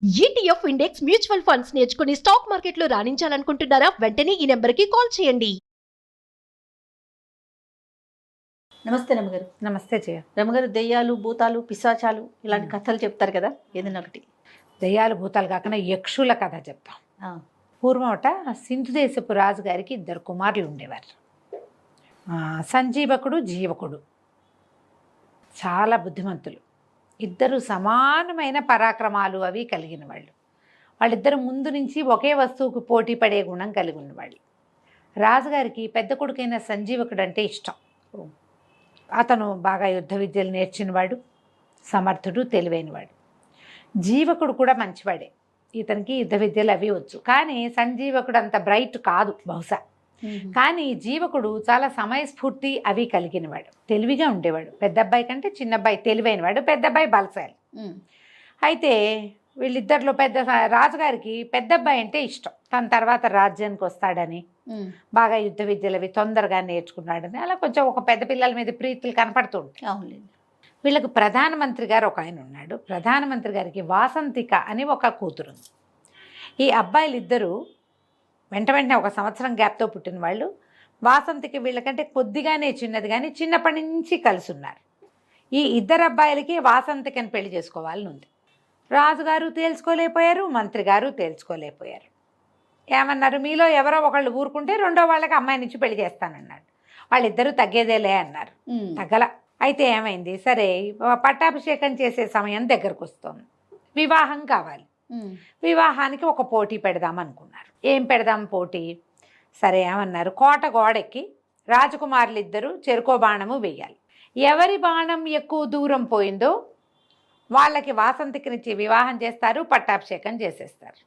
ETF index mutual funds నేర్చుకుని stock మార్కెట్లో రాణించాలనుకుంటున్నారా? వెంటనే ఈ నెంబర్కి కాల్ చేయండి. నమస్తే రమగారు. నమస్తే జయ. రమగారు, దెయ్యాలు, భూతాలు, పిశాచాలు ఇలాంటి కథలు చెప్తారు కదా, ఏదైనా ఒకటి. దయ్యాలు భూతాలు కాకుండా యక్షుల కథ చెప్తాం. పూర్వమట సింధు దేశపు రాజుగారికి 2 కుమారులు ఉండేవారు. సంజీవకుడు, జీవకుడు. చాలా బుద్ధిమంతులు. ఇద్దరు సమానమైన పరాక్రమాలు అవి కలిగిన వాళ్ళు. వాళ్ళిద్దరు ముందు నుంచి ఒకే వస్తువుకు పోటీ పడే గుణం కలిగి ఉన్నవాళ్ళు. రాజుగారికి పెద్ద కొడుకైన సంజీవకుడు అంటే ఇష్టం. అతను బాగా యుద్ధ విద్యలు నేర్చినవాడు, సమర్థుడు, తెలివైనవాడు. జీవకుడు కూడా మంచివాడే. ఇతనికి యుద్ధ విద్యలు అవి వచ్చు. కానీ సంజీవకుడు అంత బ్రైట్ కాదు బహుశా. కానీ జీవకుడు చాలా సమయస్ఫూర్తి అవి కలిగినవాడు, తెలివిగా ఉండేవాడు. పెద్ద అబ్బాయి కంటే చిన్న అబ్బాయి తెలివైనవాడు, పెద్ద అబ్బాయి బలశాలి. అయితే వీళ్ళిద్దరిలో రాజుగారికి పెద్ద అబ్బాయి అంటే ఇష్టం. తన తర్వాత రాజ్యానికి వస్తాడని, బాగా యుద్ధ విద్యలు అవి తొందరగా నేర్చుకున్నాడని, అలా కొంచెం ఒక పెద్ద పిల్లల మీద ప్రీతులు కనపడుతూ ఉంటాయి. అవునండి. వీళ్ళకు ప్రధానమంత్రి గారు ఒక ఆయన ఉన్నాడు. ప్రధానమంత్రి గారికి వాసంతిక అని ఒక కూతురు. ఈ అబ్బాయిలు ఇద్దరు వెంటనే 1 సంవత్సరం గ్యాప్తో పుట్టిన వాళ్ళు. వాసంతికి వీళ్ళకంటే కొద్దిగానే చిన్నది, కానీ చిన్నప్పటి నుంచి కలిసి ఉన్నారు. ఈ 2 అబ్బాయిలకి వాసంతికని పెళ్లి చేసుకోవాలని ఉంది. రాజుగారు తేల్చుకోలేకపోయారు, మంత్రి గారు తేల్చుకోలేకపోయారు. ఏమన్నారు, మీలో ఎవరో ఒకళ్ళు ఊరుకుంటే రెండో వాళ్ళకి అమ్మాయి నుంచి పెళ్లి చేస్తానన్నాడు. వాళ్ళిద్దరూ తగ్గేదేలే అన్నారు. తగ్గల. అయితే ఏమైంది, సరే పట్టాభిషేకం చేసే సమయం దగ్గరకు వస్తుంది, వివాహం కావాలి. వివాహానికి ఒక పోటీ పెడదాం అనుకున్నారు. ఏం పెడదాం పోటీ? సరే ఏమన్నారు, కోట గోడెక్కి రాజకుమారులు ఇద్దరు చెరుకో బాణము వేయాలి. ఎవరి బాణం ఎక్కువ దూరం పోయిందో వాళ్ళకి వాసంతికినిచ్చి వివాహం చేస్తారు, పట్టాభిషేకం చేసేస్తారు.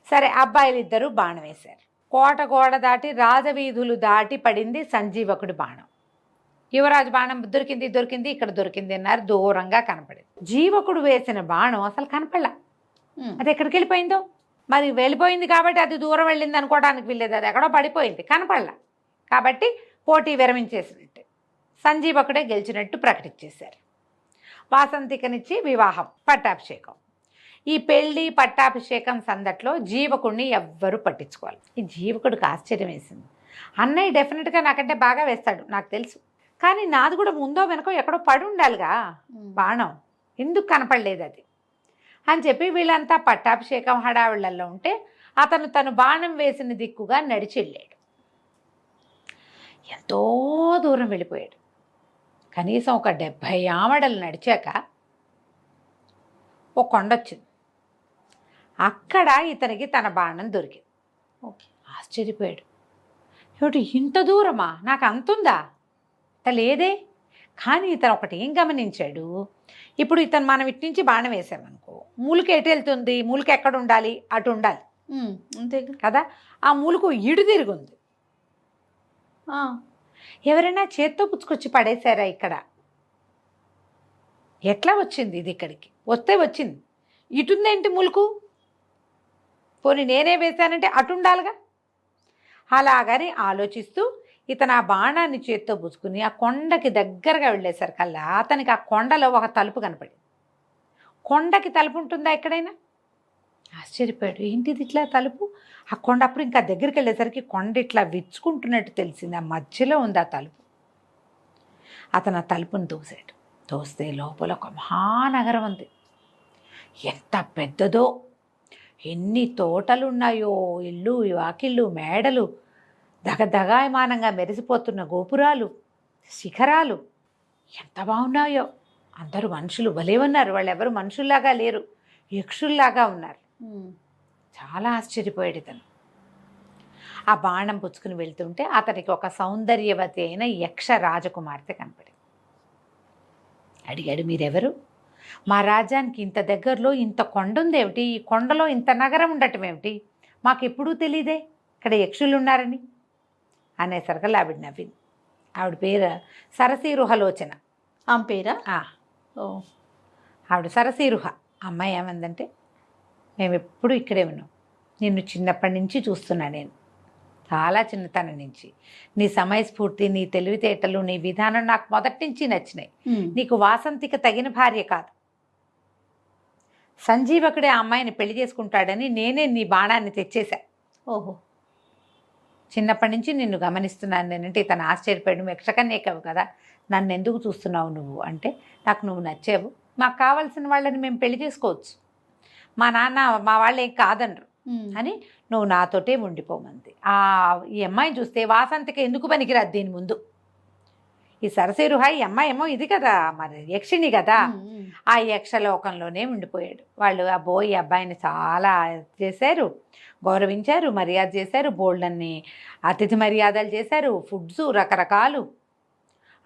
సరే అబ్బాయిలు ఇద్దరు బాణం వేశారు. కోట గోడ దాటి రాజవీధులు దాటి పడింది సంజీవకుడి బాణం. యువరాజు బాణం దొరికింది, ఇక్కడ దొరికింది అన్నారు. దూరంగా కనపడింది. జీవకుడు వేసిన బాణం అసలు కనపడలా. అది ఎక్కడికి వెళ్ళిపోయిందో మరి. వెళ్ళిపోయింది కాబట్టి అది దూరం వెళ్ళింది అనుకోవడానికి వీల్లేదు. అది ఎక్కడో పడిపోయింది, కనపడలా. కాబట్టి పోటీ విరమించేసినట్టు, సంజీవకుడే గెలిచినట్టు ప్రకటించేశారు. వాసంతికనిచ్చి వివాహం, పట్టాభిషేకం. ఈ పెళ్ళి పట్టాభిషేకం సందట్లో జీవకుడిని ఎవ్వరూ పట్టించుకోవాలి. ఈ జీవకుడికి ఆశ్చర్యం వేసింది. అన్నయ్య డెఫినెట్గా నాకంటే బాగా వేస్తాడు, నాకు తెలుసు. కానీ నాది కూడా ముందో వెనకో ఎక్కడో పడి ఉండాలిగా బాణం, ఎందుకు కనపడలేదు అది అని చెప్పి వీళ్ళంతా పట్టాభిషేకం హడావిళ్లలో ఉంటే అతను తను బాణం వేసిన దిక్కుగా నడిచి వెళ్ళాడు. ఎంతో దూరం వెళ్ళిపోయాడు. కనీసం ఒక 70 ఆమడలు నడిచాక ఒక కొండ వచ్చింది. అక్కడ ఇతనికి తన బాణం దొరికింది. ఆశ్చర్యపోయాడు. ఏమిటి ఇంత దూరమా, నాకు అంతుందా, లేదే. కానీ ఇతను ఒకటి ఏం గమనించాడు, ఇప్పుడు ఇతను మనం ఇటు నుంచి బాణం వేసామనుకో, మూలిక ఎటు వెళ్తుంది, మూలిక ఎక్కడ ఉండాలి, అటు ఉండాలి అంతే కదా. ఆ మూలుకు ఇడు తిరుగుంది. ఎవరైనా చేత్తో పుచ్చుకొచ్చి పడేశారా ఇక్కడ? ఎట్లా వచ్చింది ఇది ఇక్కడికి? వస్తే వచ్చింది, ఇటుందేంటి మూలుకు? పోనీ నేనే వేశానంటే అటు ఉండాలిగా. అలాగని ఆలోచిస్తూ ఇతను ఆ బాణాన్ని చేత్తో పుచ్చుకుని ఆ కొండకి దగ్గరగా వెళ్ళేసరికల్లా అతనికి ఆ కొండలో ఒక తలుపు కనపడింది. కొండకి తలుపు ఉంటుందా ఎక్కడైనా? ఆశ్చర్యపోయాడు. ఏంటిది ఇట్లా తలుపు? ఆ కొండ అప్పుడు ఇంకా దగ్గరికి వెళ్ళేసరికి కొండ ఇట్లా విచ్చుకుంటున్నట్టు తెలిసింది. ఆ మధ్యలో ఉంది ఆ తలుపు. అతను ఆ తలుపుని తోసాడు. తోస్తే లోపల ఒక మహానగరం ఉంది. ఎంత పెద్దదో, ఎన్ని తోటలు ఉన్నాయో, ఇల్లు, వాకిళ్ళు, మేడలు, దగదగాయమానంగా మెరిసిపోతున్న గోపురాలు, శిఖరాలు ఎంత బాగున్నాయో. అందరూ మనుషులు భలే ఉన్నారు. వాళ్ళు ఎవరు మనుషుల్లాగా లేరు, యక్షుల్లాగా ఉన్నారు. చాలా ఆశ్చర్యపోయాడు ఇతను. ఆ బాణం పుచ్చుకుని వెళ్తుంటే అతనికి ఒక సౌందర్యవతి అయిన యక్ష రాజకుమార్తె కనపడింది. అడిగాడు, మీరెవరు? మా రాజ్యానికి ఇంత దగ్గరలో ఇంత కొండ ఉందేమిటి, ఈ కొండలో ఇంత నగరం ఉండటం ఏమిటి, మాకెప్పుడూ తెలీదే ఇక్కడ యక్షులు ఉన్నారని అనేసరికి ఆవిడ నవ్వింది. ఆవిడ పేరు సరసీరుహలోచన. ఆమె పేరా? ఆవిడ సరసీరుహ. అమ్మాయి ఏమందంటే, మేము ఎప్పుడు ఇక్కడే ఉన్నాం, నిన్ను చిన్నప్పటి నుంచి చూస్తున్నా నేను, చాలా చిన్నతనం నుంచి. నీ సమయస్ఫూర్తి, నీ తెలివితేటలు, నీ విధానం నాకు మొదటి నుంచి నచ్చినాయి. నీకు వాసంతికి తగిన భార్య కాదు, సంజీవకుడే ఆ అమ్మాయిని పెళ్లి చేసుకుంటాడని నేనే నీ బాణాన్ని తెచ్చేశా. ఓహో. చిన్నప్పటి నుంచి నిన్ను గమనిస్తున్నాను నేనంటే ఇతను ఆశ్చర్యపడి నువ్వు యక్షకన్యకవు కదా, నన్ను ఎందుకు చూస్తున్నావు నువ్వు అంటే, నాకు నువ్వు నచ్చావు, మాకు కావాల్సిన వాళ్ళని మేము పెళ్లి చేసుకోవచ్చు, మా నాన్న మా వాళ్ళు ఏం కాదనరు అని నువ్వు నాతోటే ఉండిపోమంది. ఈ అమ్మాయిని చూస్తే వాసంతికి ఎందుకు పనికిరాదు దీని ముందు. ఈ సరసేరుహాయి ఈ అమ్మాయి ఏమో ఇది కదా, మరి యక్షిణి కదా, ఆ యక్షలోకంలోనే ఉండిపోయాడు. వాళ్ళు అబ్బో ఈ అబ్బాయిని చాలా చేశారు, గౌరవించారు, మర్యాద చేశారు, బోల్డన్ని అతిథి మర్యాదలు చేశారు, ఫుడ్స్ రకరకాలు.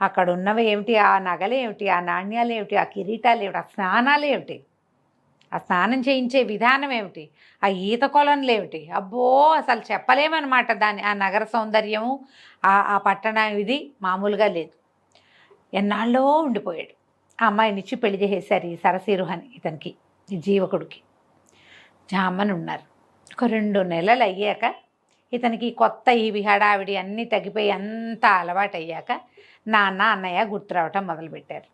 అక్కడ ఉన్నవి ఏమిటి, ఆ నగలు ఏమిటి, ఆ నాణ్యాలు ఏమిటి, ఆ కిరీటాలు ఏమిటి, ఆ స్నానాలు ఏమిటి, ఆ స్నానం చేయించే విధానం ఏమిటి, ఆ ఈత కొలనులు ఏమిటి, అబ్బో అసలు చెప్పలేమన్నమాట. దాని ఆ నగర సౌందర్యము, ఆ పట్టణం ఇది మామూలుగా లేదు. ఎన్నాళ్ళో ఉండిపోయాడు. ఆ అమ్మాయినిచ్చి పెళ్లి చేసేశారు ఈ సరసీరుహని ఇతనికి, ఈ జీవకుడికి. జామని ఉన్నారు. ఒక 2 నెలలు అయ్యాక ఇతనికి కొత్త ఈ హడావిడి అన్నీ తగ్గిపోయి అంతా అలవాటు అయ్యాక నాన్న అన్నయ్య గుర్తు రావటం మొదలుపెట్టారు.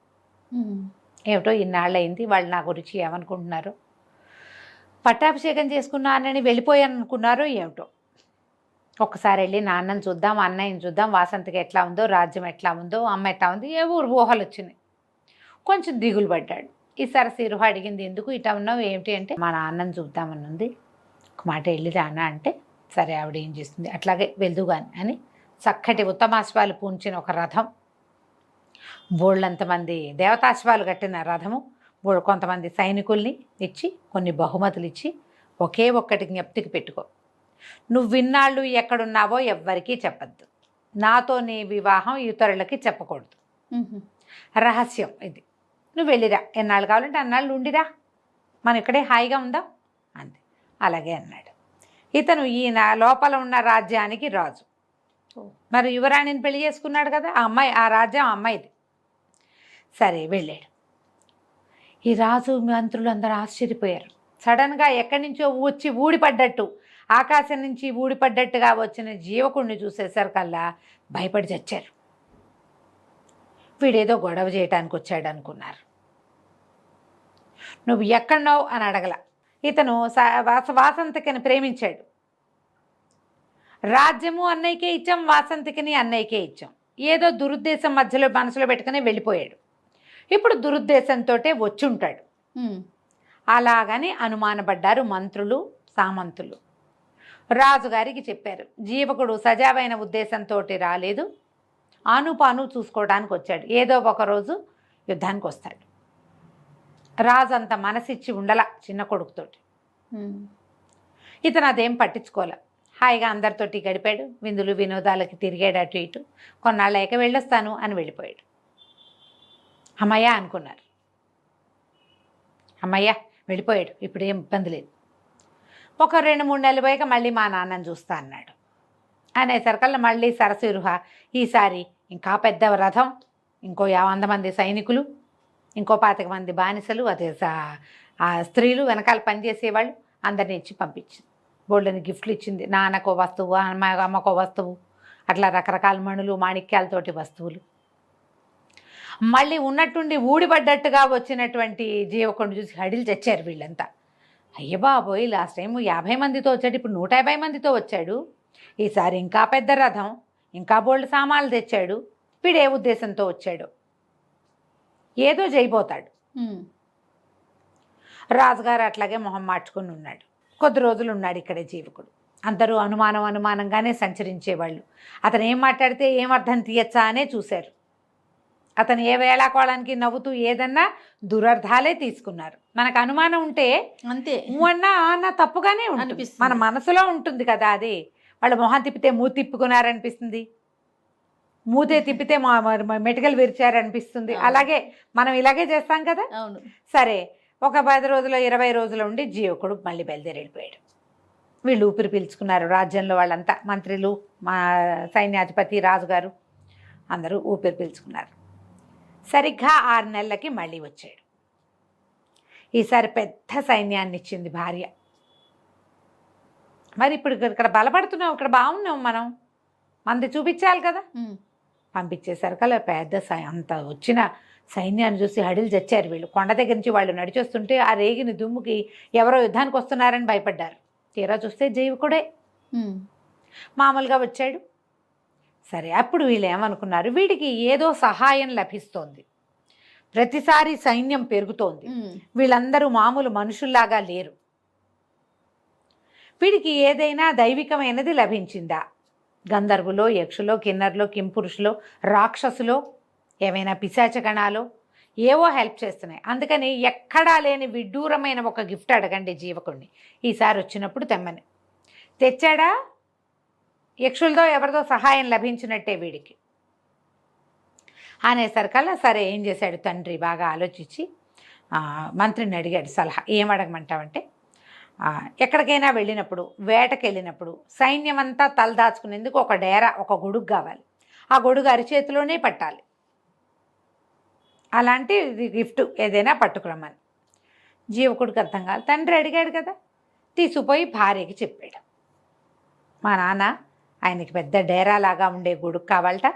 ఏమిటో ఇన్నాళ్ళు అయింది, వాళ్ళు నా గురించి ఏమనుకుంటున్నారు, పట్టాభిషేకం చేసుకున్నానని వెళ్ళిపోయాను అనుకున్నారో ఏమిటో. ఒక్కసారి వెళ్ళి నాన్నని చూద్దాం, అన్నయ్యని చూద్దాం, వాసంతికి ఎట్లా ఉందో, రాజ్యం ఎట్లా ఉందో, అమ్మ ఎట్లా ఉంది, ఏ ఊరు ఊహలు వచ్చినాయి. కొంచెం దిగులు పడ్డాడు. ఈ సరసీరుహ అడిగింది, ఎందుకు ఇట్లా ఉన్నావు ఏమిటి అంటే, మా నాన్నని చూద్దామని ఉంది, ఒక మాట వెళ్ళి రానా అంటే, సరే ఆవిడ ఏం చేస్తుంది అట్లాగే వెళ్దుగాని అని చక్కటి ఉత్తమాశ్వాలు పూంచిన ఒక రథం, బోళ్ళంతమంది దేవతాశ్వాలు కట్టిన రథము, కొంతమంది సైనికుల్ని ఇచ్చి కొన్ని బహుమతులు ఇచ్చి, ఒకే ఒక్కటి జ్ఞప్తికి పెట్టుకో, నువ్వు విన్నాళ్ళు ఎక్కడున్నావో ఎవ్వరికీ చెప్పద్దు, నాతో నీ వివాహం ఇతరులకి చెప్పకూడదు, రహస్యం ఇది, నువ్వు వెళ్ళిరా, ఎన్నాళ్ళు కావాలంటే అన్నాళ్ళు ఉండిరా, మనం ఇక్కడే హాయిగా ఉందాం అంతే. అలాగే అన్నాడు. ఇతను ఈయన లోపల ఉన్న రాజ్యానికి రాజు, మరి యువరాణిని పెళ్లి చేసుకున్నాడు కదా, ఆ అమ్మాయి, ఆ రాజ్యం ఆ అమ్మాయిది. సరే వెళ్ళాడు. ఈ రాజు మంత్రులు అందరూ ఆశ్చర్యపోయారు. సడన్గా ఎక్కడి నుంచో వచ్చి ఊడిపడ్డట్టు, ఆకాశం నుంచి ఊడిపడ్డట్టుగా వచ్చిన జీవకుడిని చూసేసరికల్లా భయపడి చచ్చారు. వీడేదో గొడవ చేయడానికి వచ్చాడు అనుకున్నారు. నువ్వు ఎక్కడున్నావు అని అడగల. ఇతను వాసంతికని ప్రేమించాడు. రాజ్యము అన్నయ్యకే ఇచ్చాం, వాసంతికని అన్నయ్యకే ఇచ్చాం. ఏదో దురుద్దేశం మధ్యలో మనసులో పెట్టుకుని వెళ్ళిపోయాడు. ఇప్పుడు దురుద్దేశంతో వచ్చి ఉంటాడు. అలాగని అనుమానపడ్డారు మంత్రులు, సామంతులు. రాజుగారికి చెప్పారు, జీవకుడు సజావైన ఉద్దేశంతో రాలేదు, ఆనుపాను చూసుకోవడానికి వచ్చాడు, ఏదో ఒకరోజు యుద్ధానికి వస్తాడు. రాజు అంత మనసిచ్చి ఉండల చిన్న కొడుకుతోటి. ఇతను అదేం పట్టించుకోలే, హాయిగా అందరితోటి గడిపాడు, విందులు వినోదాలకి తిరిగాడు, అటు ఇటు. కొన్నాళ్ళక వెళ్ళొస్తాను అని వెళ్ళిపోయాడు. అమ్మయ్య అనుకున్నారు, అమ్మయ్య వెళ్ళిపోయాడు, ఇప్పుడు ఏం ఇబ్బంది లేదు. ఒక 2-3 నెలలు పోయాక మళ్ళీ మా నాన్నని చూస్తా అన్నాడు. అనేసరికల్లా మళ్ళీ సరసీరుహ ఈసారి ఇంకా పెద్ద రథం, ఇంకో 50 మంది సైనికులు, ఇంకో 25 మంది బానిసలు, అదే ఆ స్త్రీలు వెనకాల పనిచేసేవాళ్ళు అందరినీ ఇచ్చి పంపించింది. బోల్డని గిఫ్ట్లు ఇచ్చింది. నాన్నకో వస్తువు, అమ్మకో వస్తువు, అట్లా రకరకాల మణులు మాణిక్యాలతోటి వస్తువులు. మళ్ళీ ఉన్నట్టుండి ఊడిపడ్డట్టుగా వచ్చినటువంటి జీవకుడిని చూసి హడిలు తెచ్చారు వీళ్ళంతా. అయ్య బాబోయ్, లాస్ట్ టైం 50 మందితో వచ్చాడు, ఇప్పుడు 150 మందితో వచ్చాడు, ఈసారి ఇంకా పెద్ద రథం, ఇంకా బోల్డ్ సామాన్లు తెచ్చాడు, వీడు ఏ ఉద్దేశంతో వచ్చాడు, ఏదో చేయబోతాడు. రాజుగారు అట్లాగే మొహం మార్చుకుని ఉన్నాడు. కొద్ది రోజులు ఉన్నాడు ఇక్కడే జీవకుడు. అందరూ అనుమానంగానే సంచరించేవాళ్ళు. అతను ఏం మాట్లాడితే ఏం అర్థం తీయచ్చా అనే చూశారు. అతను ఏ వేళాకోళానికి నవ్వుతూ ఏదన్నా దురర్థాలే తీసుకున్నారు. మనకు అనుమానం ఉంటే అంతే, అన్న తప్పుగానే ఉంటుంది, మన మనసులో ఉంటుంది కదా అది. వాళ్ళు మొహం తిప్పితే మూతి తిప్పుకున్నారనిపిస్తుంది, మూతే తిప్పితే మెటికలు విరిచారనిపిస్తుంది. అలాగే మనం ఇలాగే చేస్తాం కదా. అవును. సరే, ఒక 10 రోజులు 20 రోజులు ఉండి జీవకుడు మళ్ళీ బయలుదేరి వెళ్ళిపోయాడు. వీళ్ళు ఊపిరి పీల్చుకున్నారు. రాజ్యంలో వాళ్ళంతా, మంత్రులు, మా సైన్యాధిపతి, రాజుగారు అందరూ ఊపిరి పీల్చుకున్నారు. సరిగ్గా 6 నెలలకి మళ్ళీ వచ్చాడు. ఈసారి పెద్ద సైన్యాన్ని ఇచ్చింది భార్య. మరి ఇప్పుడు ఇక్కడ బలపడుతున్నాం, ఇక్కడ బాగున్నాం, మనం మంది చూపించాలి కదా. పంపించేసరికల్లా పెద్ద అంత వచ్చిన సైన్యాన్ని చూసి హడిలు చచ్చారు వీళ్ళు. కొండ దగ్గర నుంచి వాళ్ళు నడిచొస్తుంటే ఆ రేగిన దుమ్ముకి ఎవరో యుద్ధానికి వస్తున్నారని భయపడ్డారు. తీరా చూస్తే జీవకుడే మామూలుగా వచ్చాడు. సరే, అప్పుడు వీళ్ళు ఏమనుకున్నారు, వీడికి ఏదో సహాయం లభిస్తోంది, ప్రతిసారి సైన్యం పెరుగుతోంది, వీళ్ళందరూ మామూలు మనుషుల్లాగా లేరు, వీడికి ఏదైనా దైవికమైనది లభించిందా, గంధర్వులో, యక్షులో, కిన్నర్లో, కింపురుషులో, రాక్షసులో, ఏమైనా పిశాచగణాలో ఏవో హెల్ప్ చేస్తున్నాయి. అందుకని ఎక్కడా లేని విడ్డూరమైన ఒక గిఫ్ట్ అడగండి జీవకుడిని, ఈసారి వచ్చినప్పుడు తెమ్మని. తెచ్చాడా, యక్షులతో ఎవరితో సహాయం లభించినట్టే వీడికి అనేసరికల్లా సరే ఏం చేశాడు తండ్రి, బాగా ఆలోచించి మంత్రిని అడిగాడు సలహా. ఏం అడగమంటావంటే, ఎక్కడికైనా వెళ్ళినప్పుడు, వేటకి వెళ్ళినప్పుడు సైన్యం అంతా తలదాచుకునేందుకు ఒక డేరా, ఒక గొడుగు కావాలి. ఆ గొడుగు అరిచేతిలోనే పట్టాలి. అలాంటి గిఫ్ట్ ఏదైనా పట్టుకురమ్మని. జీవకుడికి అర్థం కాదు. తండ్రి అడిగాడు కదా, తీసుకుపోయి భార్యకి చెప్పాడు. మా నాన్న ఆయనకి పెద్ద డేరా లాగా ఉండే గొడుగు కావాలట,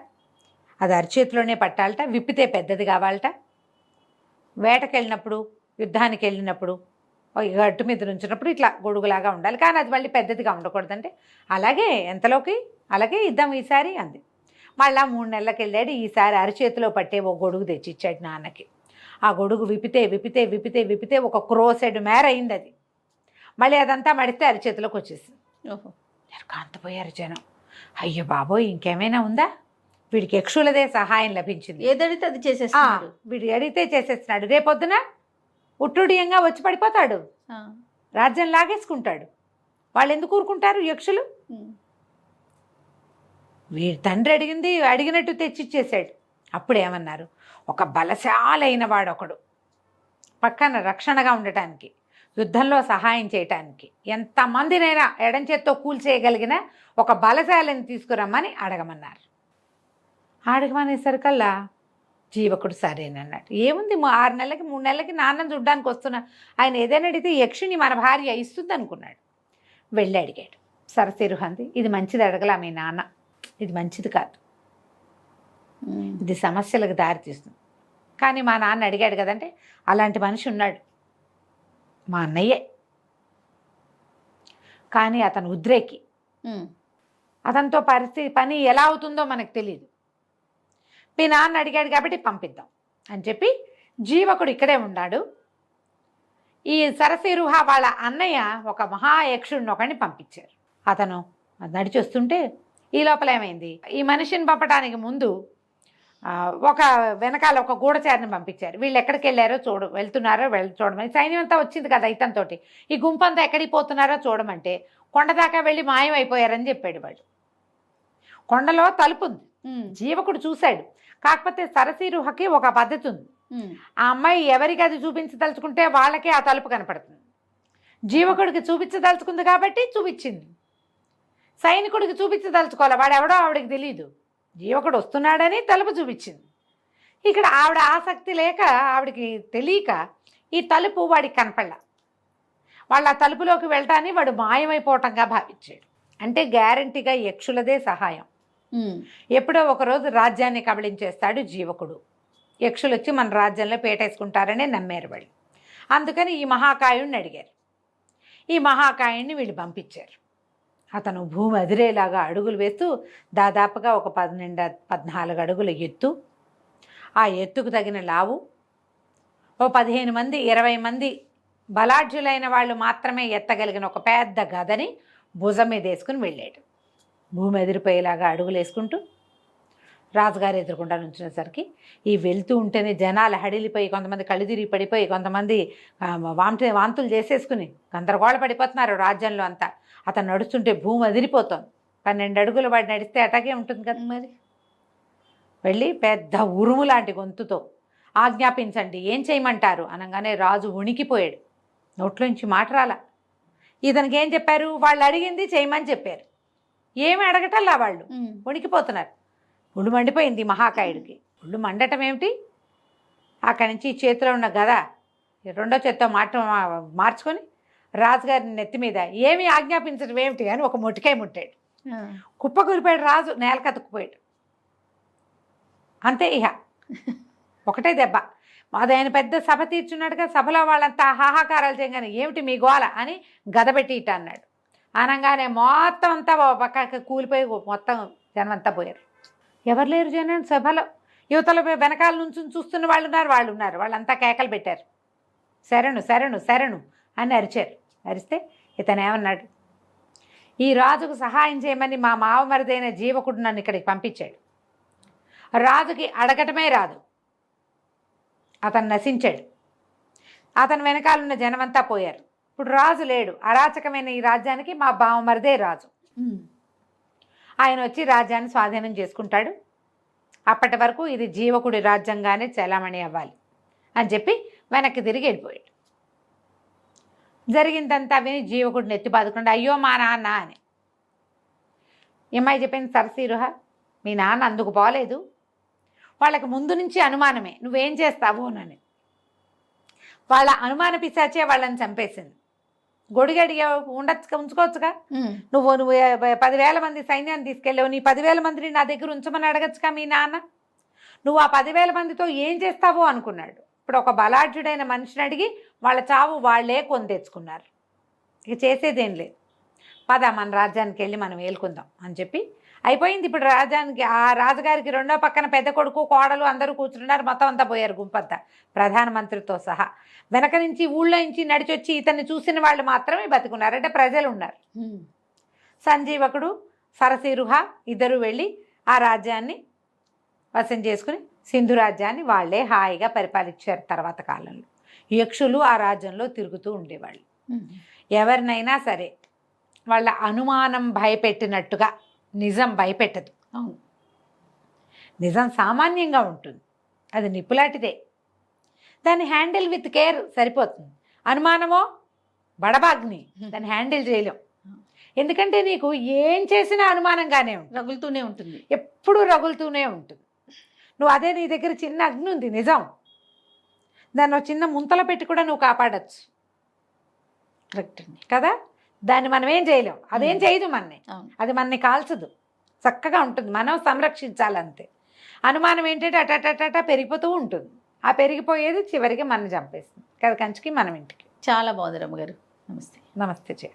అది అరిచేతిలోనే పట్టాలట, విప్పితే పెద్దది కావాలట, వేటకి వెళ్ళినప్పుడు, యుద్ధానికి వెళ్ళినప్పుడు, గట్టు మీద నుంచినప్పుడు ఇట్లా గొడుగులాగా ఉండాలి, కానీ అది మళ్ళీ పెద్దదిగా ఉండకూడదంటే అలాగే ఎంతలోకి అలాగే ఇద్దాం ఈసారి అంది. మళ్ళా 3 నెలలకు వెళ్ళాడు. ఈసారి అరిచేతిలో పట్టే ఓ గొడుగు తెచ్చిచ్చాడు నాన్నకి. ఆ గొడుగు విప్పితే విప్పితే విప్పితే విప్పితే ఒక క్రోసెడ్ మేర అయింది అది. మళ్ళీ అదంతా మడిస్తే అరిచేతిలోకి వచ్చేసింది. ఓహో, కాంతపోయారు జనం. అయ్యో బాబోయ్, ఇంకేమైనా ఉందా, వీడికి యక్షులదే సహాయం లభించింది, ఏదడితే అది చేసేస్తున్నాడు. వీడు అడిగితే చేసేస్తున్నాడు, రేపొద్దున ఉట్టుడియంగా వచ్చి పడిపోతాడు, రాజ్యం లాగేసుకుంటాడు. వాళ్ళు ఎందుకు ఊరుకుంటారు యక్షులు? వీడి తండ్రి అడిగినట్టు తెచ్చిచ్చేసాడు. అప్పుడు ఏమన్నారు, ఒక బలశాలైన వాడొకడు పక్కన రక్షణగా ఉండటానికి, యుద్ధంలో సహాయం చేయటానికి, ఎంతమందినైనా ఎడం చేత్తో కూల్చేయగలిగిన ఒక బలశాలని తీసుకురమ్మని అడగమన్నారు. అడగమనేసరికల్లా జీవకుడు సరేనన్నాడు. ఏముంది, 6 నెలలకి 3 నెలలకి నాన్నని చూడ్డానికి వస్తున్నా, ఆయన ఏదైనా అడిగితే యక్షిని మన భార్య ఇస్తుంది అనుకున్నాడు. వెళ్ళి అడిగాడు. సరసిరుహంది, ఇది మంచిది అడగలా మీ నాన్న, ఇది మంచిది కాదు, ఇది సమస్యలకు దారితీస్తుంది. కానీ మా నాన్న అడిగాడు కదంటే, అలాంటి మనిషి ఉన్నాడు, మా అన్నయ్యే, కానీ అతను ఉద్రేకి, అతనితో పని ఎలా అవుతుందో మనకు తెలియదు, మీ నాన్న అడిగాడు కాబట్టి పంపిద్దాం అని చెప్పి జీవకుడు ఇక్కడే ఉన్నాడు. ఈ సరసిరుహ వాళ్ళ అన్నయ్య ఒక మహాయక్షుడిని ఒకడిని పంపించారు. అతను నడిచొస్తుంటే ఈ లోపల ఏమైంది, ఈ మనిషిని పంపడానికి ముందు ఒక వెనకాల ఒక గూఢచారిని పంపించారు. వీళ్ళు ఎక్కడికి వెళ్ళారో వెళ్తున్నారో చూడమని. సైన్యం అంతా వచ్చింది కదా ఇతనితోటి, ఈ గుంపంతా ఎక్కడికి పోతున్నారో చూడమంటే కొండ దాకా వెళ్ళి మాయమైపోయారని చెప్పాడు వాడు. కొండలో తలుపు ఉంది, జీవకుడు చూశాడు. కాకపోతే సరసిరుహకి ఒక పద్ధతి ఉంది, ఆ అమ్మాయి ఎవరికి అది చూపించదలుచుకుంటే వాళ్ళకే ఆ తలుపు కనపడుతుంది. జీవకుడికి చూపించదలుచుకుంది కాబట్టి చూపించింది, సైనికుడికి చూపించదలుచుకోవాలి, వాడెవడో ఆవిడకి తెలియదు, జీవకుడు వస్తున్నాడని తలుపు చూపించింది. ఇక్కడ ఆవిడ ఆసక్తి లేక, ఆవిడకి తెలియక ఈ తలుపు వాడికి కనపడలా. వాళ్ళ ఆ తలుపులోకి వెళ్ళటాన్ని వాడు మాయమైపోవటంగా భావించాడు. అంటే గ్యారంటీగా యక్షులదే సహాయం. ఎప్పుడో ఒకరోజు రాజ్యాన్ని కబళించేస్తాడు జీవకుడు. యక్షులు వచ్చి మన రాజ్యంలో పేటేసుకుంటారనే నమ్మారు వాళ్ళు. అందుకని ఈ మహాకాయుడిని అడిగారు. ఈ మహాకాయుడిని వీళ్ళు పంపించారు. అతను భూమి అదిరేలాగా అడుగులు వేస్తూ దాదాపుగా ఒక 14 అడుగుల ఎత్తు, ఆ ఎత్తుకు తగిన లావు, ఓ 15 మంది 20 మంది బలాఢ్యులైన వాళ్ళు మాత్రమే ఎత్తగలిగిన ఒక పెద్ద గదని భుజం మీద వేసుకుని వెళ్ళాడు. భూమి ఎదిరిపోయేలాగా అడుగులు వేసుకుంటూ రాజుగారు ఎదురుకుండా నుంచినసరికి ఈ వెళ్తూ ఉంటేనే జనాలు హడిలిపోయి, కొంతమంది కళ్ళు తిరిగి పడిపోయి, కొంతమంది వాంతులు చేసేసుకుని గందరగోళ పడిపోతున్నారు రాజ్యంలో అంతా. అతను నడుస్తుంటే భూమి అదిరిపోతుంది. 12 అడుగులు వాడు నడిస్తే అటాగే ఉంటుంది కదా. మరి వెళ్ళి పెద్ద ఉరుము లాంటి గొంతుతో ఆజ్ఞాపించండి, ఏం చేయమంటారు అనగానే రాజు వణికిపోయాడు. నోట్లోంచి మాట రాల. ఇతనికి ఏం చెప్పారు, వాళ్ళు అడిగింది చేయమని చెప్పారు, ఏమి అడగటల్లా వాళ్ళు వణికిపోతున్నారు. ఒళ్ళు మండిపోయింది మహాకాయుడికి. ఒళ్ళు మండటం ఏమిటి, అక్కడి నుంచి చేతిలో ఉన్న గద రెండో చేత్తో మార్చుకొని రాజుగారి నెత్తి మీద ఏమి ఆజ్ఞాపించడం ఏమిటి అని ఒక మొటికాయ ముట్టాడు. కుప్పకూలిపోయాడు రాజు, నేల కతుక్కుపోయాడు. అంతే. ఇహ ఒకటే దెబ్బ. అది ఆయన పెద్ద సభ తీర్చున్నట్టుగా సభలో వాళ్ళంతా హాహాకారాలు చేయగానే ఏమిటి మీ గోల అని గదబెట్టి ఇట్ట అన్నాడు. అనగానే మొత్తం అంతా పక్కకి కూలిపోయి మొత్తం జనం అంతా పోయారు. ఎవరు లేరు జనం సభలో. యువతల వెనకాల నుంచి చూస్తున్న వాళ్ళు ఉన్నారు. వాళ్ళంతా కేకలు పెట్టారు, శరణు శరణు శరణు అని అరిచారు. అరిస్తే ఇతను ఏమన్నాడు, ఈ రాజుకు సహాయం చేయమని మా మావమరిదైన జీవకుడు నన్ను ఇక్కడికి పంపించాడు. రాజుకి అడగటమే రాదు, అతను నశించాడు. అతను వెనకాలన్న జనమంతా పోయారు. ఇప్పుడు రాజు లేడు. అరాచకమైన ఈ రాజ్యానికి మా బావమరిదే రాజు. ఆయన వచ్చి రాజ్యాన్ని స్వాధీనం చేసుకుంటాడు. అప్పటి వరకు ఇది జీవకుడి రాజ్యంగానే చలామణి అవ్వాలి అని చెప్పి వెనక్కి తిరిగి వెళ్ళిపోయాడు. జరిగిందంతా విని జీవకుడిని ఎత్తి బాదుకుండా అయ్యో మా నాన్న అని. ఏమై చెప్పింది సరసీరుహ, మీ నాన్న అందుకు పోలేదు. వాళ్ళకి ముందు నుంచి అనుమానమే నువ్వేం చేస్తావు అని. వాళ్ళ అనుమాన పిశాచే వాళ్ళని చంపేసింది. గొడిగడిగా ఉంచుకోవచ్చుగా. నువ్వు 10,000 మంది సైన్యాన్ని తీసుకెళ్ళావు. నీ 10,000 మందిని నా దగ్గర ఉంచమని అడగచ్చుగా మీ నాన్న. నువ్వు ఆ 10,000 మందితో ఏం చేస్తావో అనుకున్నాడు. ఇప్పుడు ఒక బలాఢ్యుడైన మనిషిని అడిగి వాళ్ళ చావు వాళ్లే కొని తెచ్చుకున్నారు. ఇక చేసేదేం లేదు, పద మన రాజ్యానికి వెళ్ళి మనం ఏలుకుందాం అని చెప్పి అయిపోయింది. ఇప్పుడు రాజ్యానికి ఆ రాజుగారికి రెండో పక్కన పెద్ద కొడుకు కోడలు అందరూ కూర్చున్నారు. మొత్తం అంతా పోయారు గుంపంతా, ప్రధానమంత్రితో సహా. వెనక నుంచి ఊళ్ళో నుంచి నడిచొచ్చి ఇతన్ని చూసిన వాళ్ళు మాత్రమే బతుకున్నారు, అంటే ప్రజలు ఉన్నారు. సంజీవకుడు సరసీరుహ ఇద్దరు వెళ్ళి ఆ రాజ్యాన్ని వశం చేసుకుని సింధు రాజ్యాన్ని వాళ్ళే హాయిగా పరిపాలించారు. తర్వాత కాలంలో యక్షులు ఆ రాజ్యంలో తిరుగుతూ ఉండేవాళ్ళు. ఎవరినైనా సరే వాళ్ళ అనుమానం భయపెట్టినట్టుగా నిజం భయపెట్టదు. అవును, నిజం సామాన్యంగా ఉంటుంది, అది నిప్పులాంటిదే. దాన్ని హ్యాండిల్ విత్ కేర్ సరిపోతుంది. అనుమానమో బడబాగ్ని, దాన్ని హ్యాండిల్ చేయలేం. ఎందుకంటే నీకు ఏం చేసినా అనుమానంగానే ఉంటుంది, రగులుతూనే ఉంటుంది, ఎప్పుడూ రగులుతూనే ఉంటుంది. నువ్వు అదే నీ దగ్గర చిన్న అగ్ని ఉంది నిజం, దాన్ని ఒక చిన్న ముంతలో పెట్టి కూడా నువ్వు కాపాడచ్చు. కరెక్ట్ అండి కదా, దాన్ని మనం ఏం చేయలేం, అదేం చేయదు మనని, అది మనని కాల్చదు, చక్కగా ఉంటుంది, మనం సంరక్షించాలంతే. అనుమానం ఏంటంటే అటటట పెరిగిపోతూ ఉంటుంది. ఆ పెరిగిపోయేది చివరికి మనం చంపేస్తుంది కదా, కంచికి మనం ఇంటికి. చాలా బాగుంది రమ్మగారు. నమస్తే. నమస్తే.